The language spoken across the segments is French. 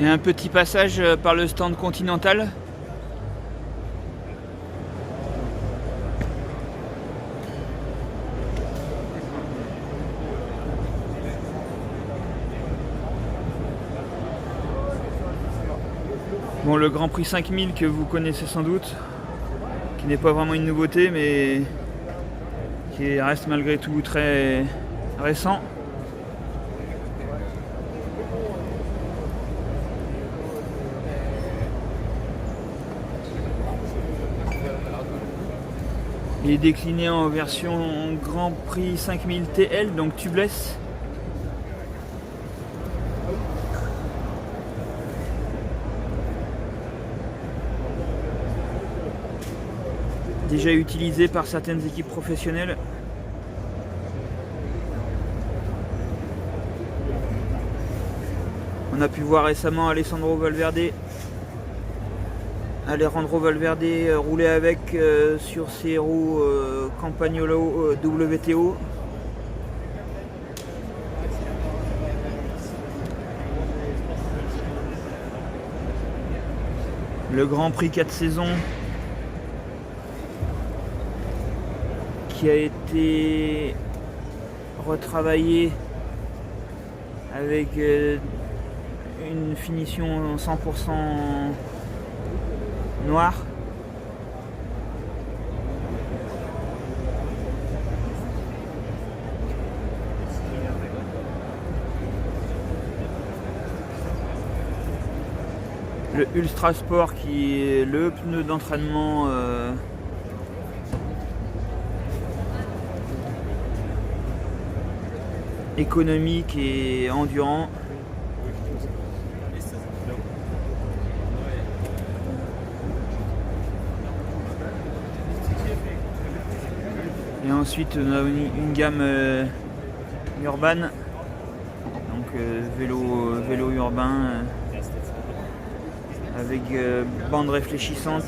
Et un petit passage par le stand Continental. Bon, le Grand Prix 5000 que vous connaissez sans doute, qui n'est pas vraiment une nouveauté, mais qui reste malgré tout très récent. Il est décliné en version Grand Prix 5000 TL, donc tubeless. Déjà utilisé par certaines équipes professionnelles. On a pu voir récemment Alejandro Valverde rouler avec sur ses roues Campagnolo WTO. Le Grand Prix 4 saisons qui a été retravaillé avec une finition 100% noire. Le Ultra Sport qui est le pneu d'entraînement économique et endurant. Et ensuite on a une gamme urbaine, donc vélo urbain avec bande réfléchissante.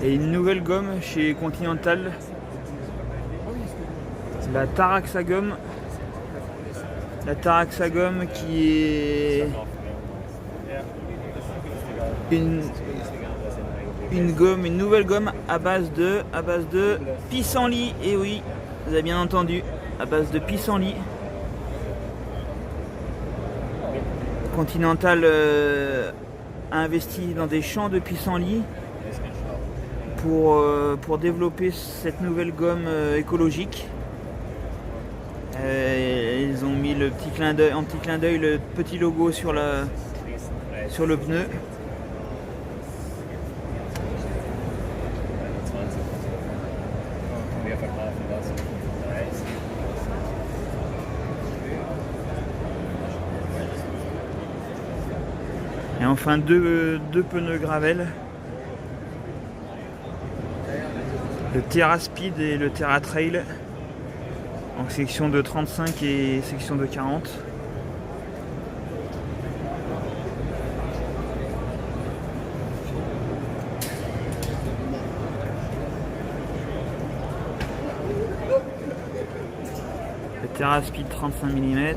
Et une nouvelle gomme chez Continental, la Taraxa gomme. La Taraxa gomme qui est une nouvelle gomme à base de pissenlit. Et oui, vous avez bien entendu, à base de pissenlit. Continental a investi dans des champs de pissenlit pour développer cette nouvelle gomme écologique. Ils ont mis en petit clin d'œil le petit logo sur le pneu. Et enfin deux pneus gravel. Le Terra Speed et le Terra Trail en section de 35 et section de 40. Le Terra Speed 35 mm.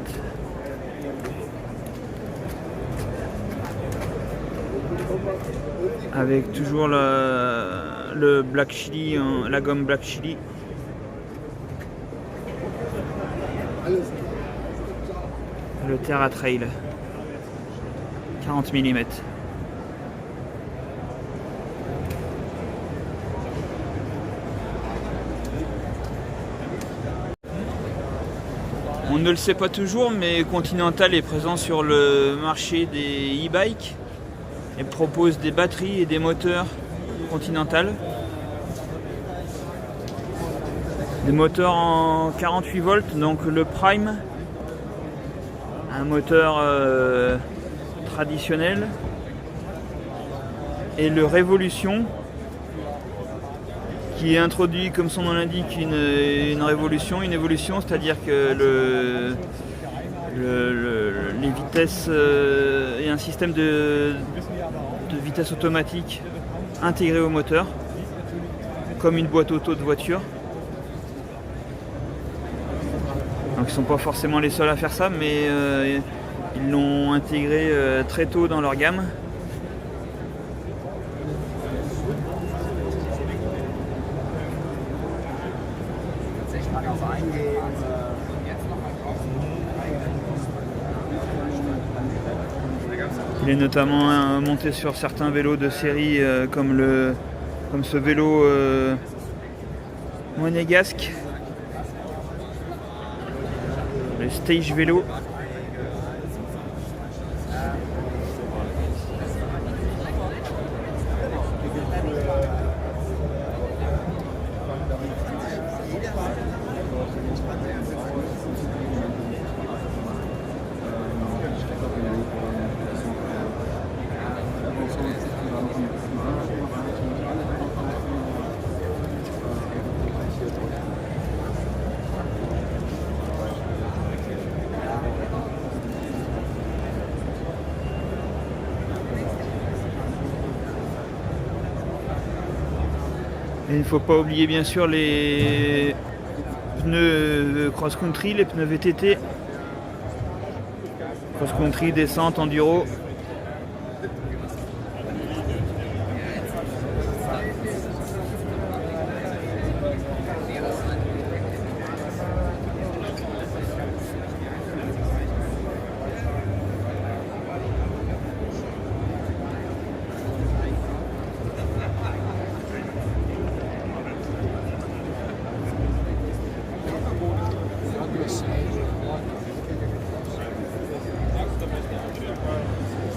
Avec toujours le Black Chili, la gomme Black Chili. Le Terra Trail 40 mm. On ne le sait pas toujours, mais Continental est présent sur le marché des e-bikes et propose des batteries et des moteurs Continental. Des moteurs en 48 volts, donc le Prime, un moteur traditionnel, et le Révolution qui introduit, comme son nom l'indique, une évolution, c'est-à-dire que les vitesses et un système de vitesse automatique intégré au moteur, comme une boîte auto de voiture. Donc ils sont pas forcément les seuls à faire ça, mais ils l'ont intégré très tôt dans leur gamme. Il est notamment monté sur certains vélos de série comme ce vélo monégasque, le Stage Vélo. Et il ne faut pas oublier bien sûr les pneus cross-country, les pneus VTT, cross-country, descente, enduro.